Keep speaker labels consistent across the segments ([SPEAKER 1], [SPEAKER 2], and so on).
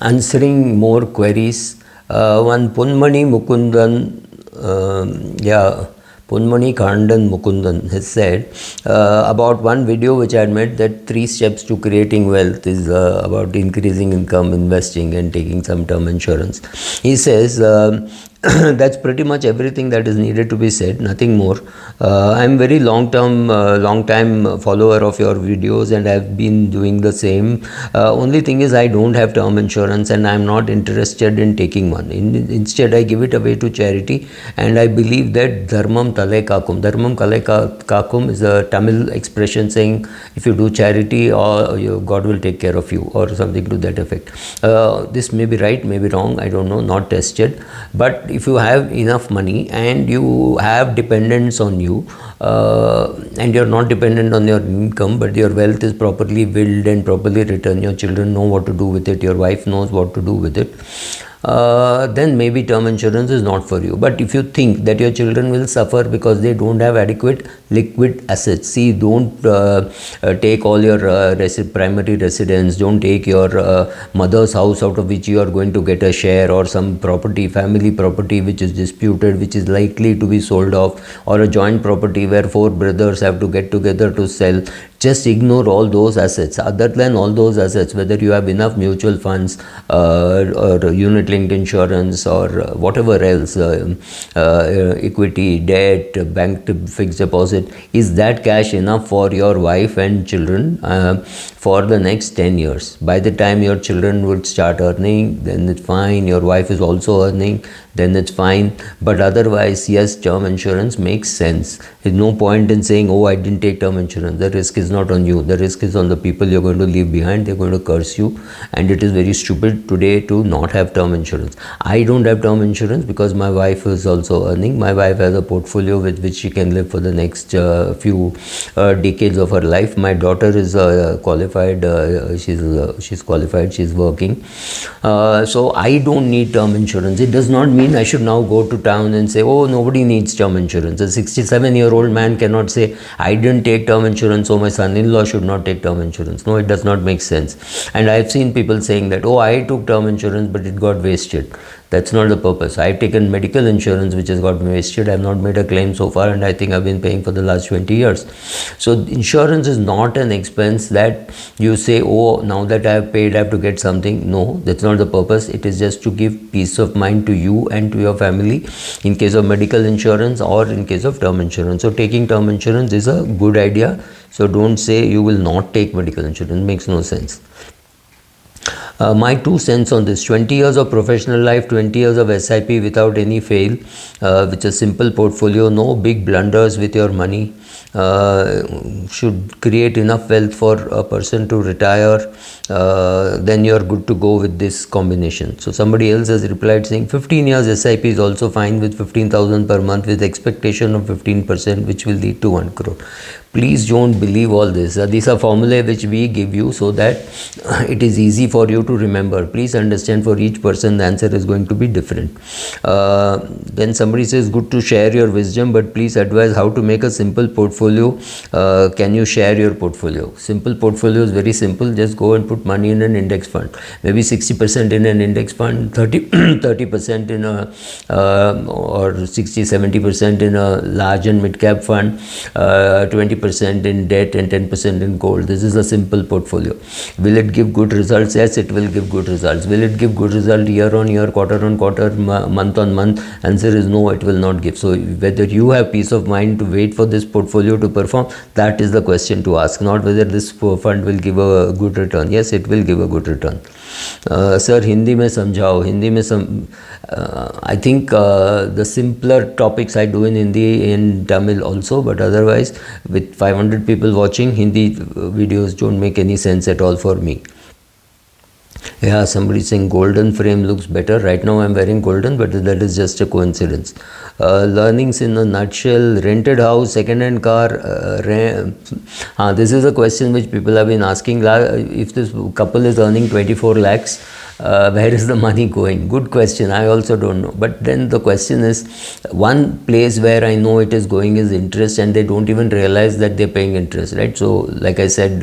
[SPEAKER 1] answering more queries. One Punmani Mukundan, Punmani Kandan Mukundan has said about one video which I had made, that 3 steps to creating wealth is about increasing income, investing and taking some term insurance. He says that's pretty much everything that is needed to be said, nothing more. I'm very long time follower of your videos, and I've been doing the same. Only thing is, I don't have term insurance and I'm not interested in taking one. Instead, I give it away to charity, and I believe that dharmam tale kakum. Dharmam kale kakum is a Tamil expression saying if you do charity, or God will take care of you, or something to that effect. This may be right, may be wrong, I don't know, not tested. But if you have enough money and you have dependents on you, and you're not dependent on your income, but your wealth is properly willed and properly returned, your children know what to do with it, your wife knows what to do with it, then maybe term insurance is not for you. But if you think that your children will suffer because they don't have adequate liquid assets, see, don't take all your primary residence, don't take your mother's house out of which you are going to get a share, or some property, family property which is disputed, which is likely to be sold off, or a joint property where 4 brothers have to get together to sell. Just ignore all those assets. Other than all those assets, whether you have enough mutual funds or unit-linked insurance or whatever else, equity, debt, bank fixed deposit, is that cash enough for your wife and children for the next 10 years? By the time your children would start earning, then it's fine. Your wife is also earning, then it's fine. But otherwise, yes, term insurance makes sense. There's no point in saying, oh, I didn't take term insurance. The risk is not on you. The risk is on the people you're going to leave behind. They're going to curse you. And it is very stupid today to not have term insurance. I don't have term insurance because my wife is also earning. My wife has a portfolio with which she can live for the next few decades of her life. My daughter is qualified. She's qualified. She's working. So I don't need term insurance. It does not mean I should now go to town and say, oh, nobody needs term insurance. A 67-year-old man cannot say, I didn't take term insurance, so my son-in-law should not take term insurance. No, it does not make sense. And I've seen people saying that, oh, I took term insurance, but it got wasted. That's not the purpose. I've taken medical insurance, which has got wasted. I've not made a claim so far, and I think I've been paying for the last 20 years. So insurance is not an expense that you say, oh, now that I have paid, I have to get something. No, that's not the purpose. It is just to give peace of mind to you and to your family in case of medical insurance or in case of term insurance. So taking term insurance is a good idea. So don't say you will not take medical insurance. It makes no sense. My 2 cents on this: 20 years of professional life, 20 years of SIP without any fail, with a simple portfolio, no big blunders with your money, should create enough wealth for a person to retire. Then you are good to go with this combination. So somebody else has replied saying 15 years SIP is also fine with 15,000 per month with expectation of 15%, which will lead to 1 crore. Please don't believe all this. These are formulae which we give you so that it is easy for you to remember. Please understand, for each person the answer is going to be different. Then somebody says, good to share your wisdom, but please advise how to make a simple portfolio. Can you share your portfolio? Simple portfolio is very simple. Just go and put money in an index fund. Maybe 60% in an index fund, 30% in a or 60-70% in a large and mid cap fund, 20% in debt and 10% in gold. This is a simple portfolio. Will it give good results? Yes, it will give good results. Will it give good result year on year, quarter on quarter, month on month? Answer is no, it will not give. So whether you have peace of mind to wait for this portfolio to perform, that is the question to ask, not whether this fund will give a good return. Yes, it will give a good return. Sir, Hindi mein samjhao. Hindi mein I think the simpler topics I do in Hindi, in Tamil also, but otherwise with 500 people watching, Hindi videos don't make any sense at all for me. Yeah, somebody saying golden frame looks better. Right now I'm wearing golden, but that is just a coincidence. Learnings in a nutshell: rented house, second-hand car. This is a question which people have been asking. If this couple is earning 24 lakhs, Where is the money going? Good question. I also don't know. But then the question is, one place where I know it is going is interest, and they don't even realize that they're paying interest, right? So like I said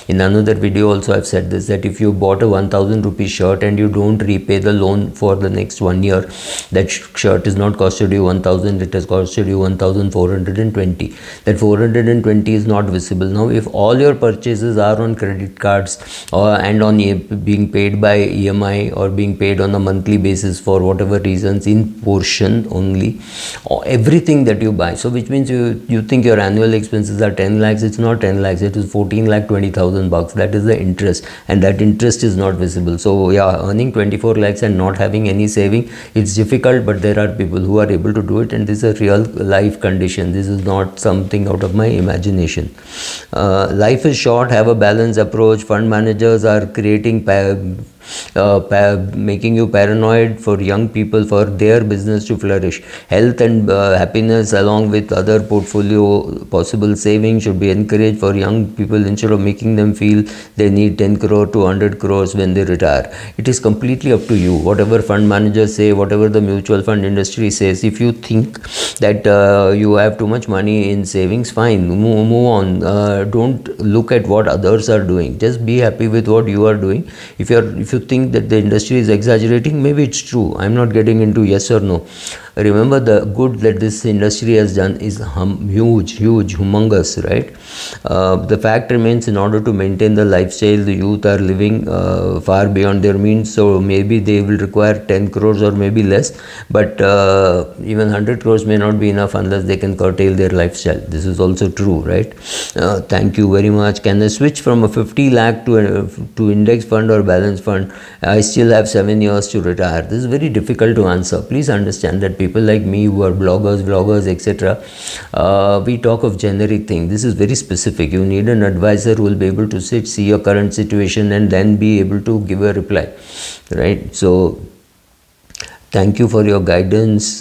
[SPEAKER 1] in another video also, I've said this, that if you bought a 1000 rupee shirt and you don't repay the loan for the next 1 year, that shirt is not costed you 1000, it has costed you 1420. That 420 is not visible. Now if all your purchases are on credit cards and on being paid by EMI or being paid on a monthly basis for whatever reasons in portion only, everything that you buy, so which means you think your annual expenses are 10 lakhs, it's not 10 lakhs, it is 14 lakh 20,000 bucks. That is the interest, and that interest is not visible. So yeah, earning 24 lakhs and not having any saving, it's difficult, but there are people who are able to do it, and this is a real life condition. This is not something out of my imagination. Life is short, have a balanced approach. Fund managers are creating making you paranoid for young people, for their business to flourish. Health and happiness along with other portfolio possible savings should be encouraged for young people, instead of making them feel they need 10 crore to 100 crores when they retire. It is completely up to you. Whatever fund managers say, whatever the mutual fund industry says, if you think that you have too much money in savings, fine, move on. Don't look at what others are doing. Just be happy with what you are doing. If you think that the industry is exaggerating, maybe it's true. I'm not getting into yes or no. Remember, the good that this industry has done is huge, humongous, right? The fact remains, in order to maintain the lifestyle the youth are living far beyond their means, so maybe they will require 10 crores or maybe less, but even 100 crores may not be enough unless they can curtail their lifestyle. This is also true, right? Thank you very much. Can I switch from a 50 lakh to index fund or balance fund? I still have 7 years to retire. This is very difficult to answer. Please understand that people like me who are bloggers, vloggers, etc., we talk of generic things. This is very specific. You need an advisor who will be able to see your current situation and then be able to give a reply, right? So thank you for your guidance.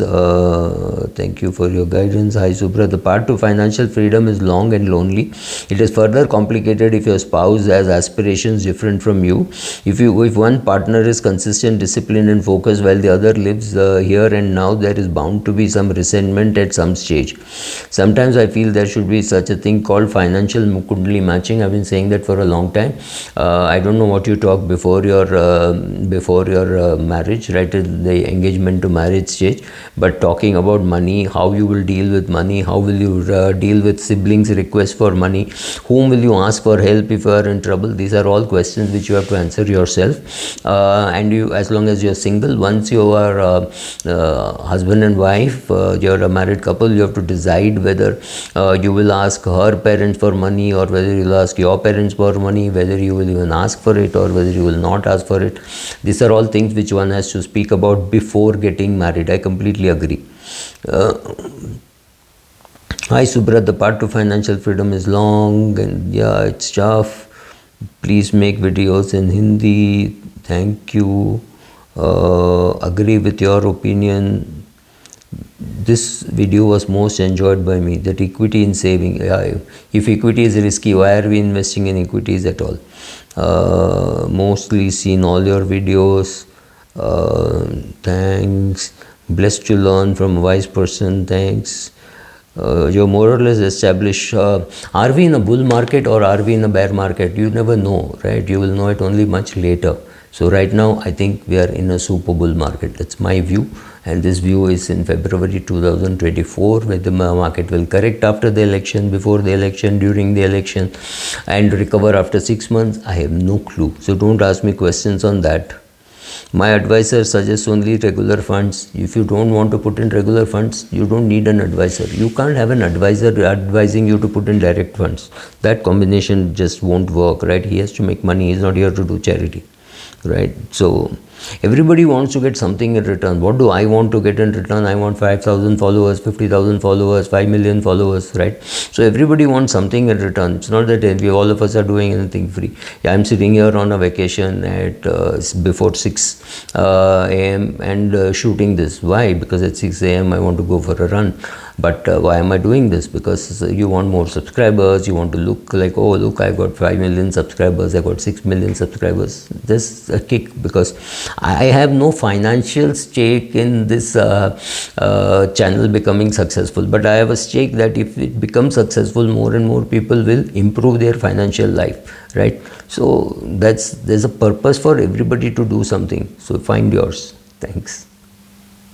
[SPEAKER 1] Thank you for your guidance. Hi Subra. The path to financial freedom is long and lonely. It is further complicated if your spouse has aspirations different from you. If one partner is consistent, disciplined and focused while the other lives here and now, there is bound to be some resentment at some stage. Sometimes I feel there should be such a thing called financial Kundali matching. I've been saying that for a long time. I don't know what you talk before your marriage, right? The engagement to marriage stage, but talking about money, how you will deal with money, how will you deal with siblings' request for money, whom will you ask for help if you are in trouble, these are all questions which you have to answer yourself. And you, as long as you're single, once you are husband and wife, you're a married couple, you have to decide whether you will ask her parents for money or whether you will ask your parents for money, whether you will even ask for it or whether you will not ask for it. These are all things which one has to speak about before getting married. I completely agree. Hi Subra, the path to financial freedom is long and yeah, it's tough. Please make videos in Hindi. Thank you. Agree with your opinion. This video was most enjoyed by me, that equity in saving. If equity is risky, why are we investing in equities at all? Mostly seen all your videos. Thanks. Blessed to learn from a wise person. Thanks. You're more or less established. Are we in a bull market or are we in a bear market? You never know, right? You will know it only much later. So right now, I think we are in a super bull market. That's my view. And this view is in February 2024, where the market will correct after the election, before the election, during the election, and recover after 6 months. I have no clue. So don't ask me questions on that. My advisor suggests only regular funds. If you don't want to put in regular funds, you don't need an advisor. You can't have an advisor advising you to put in direct funds. That combination just won't work, right? He has to make money. He's not here to do charity, right? So everybody wants to get something in return. What do I want to get in return? I want 5,000 followers, 50,000 followers, 5 million followers, right? So everybody wants something in return. It's not that all of us are doing anything free. Yeah, I'm sitting here on a vacation at before 6 a.m. and shooting this. Why? Because at 6 a.m. I want to go for a run. But why am I doing this? Because you want more subscribers, you want to look like, oh look, I got 5 million subscribers, I got 6 million subscribers. Just a kick, because I have no financial stake in this channel becoming successful, but I have a stake that if it becomes successful, more and more people will improve their financial life, right? So there's a purpose for everybody to do something. So find yours. Thanks.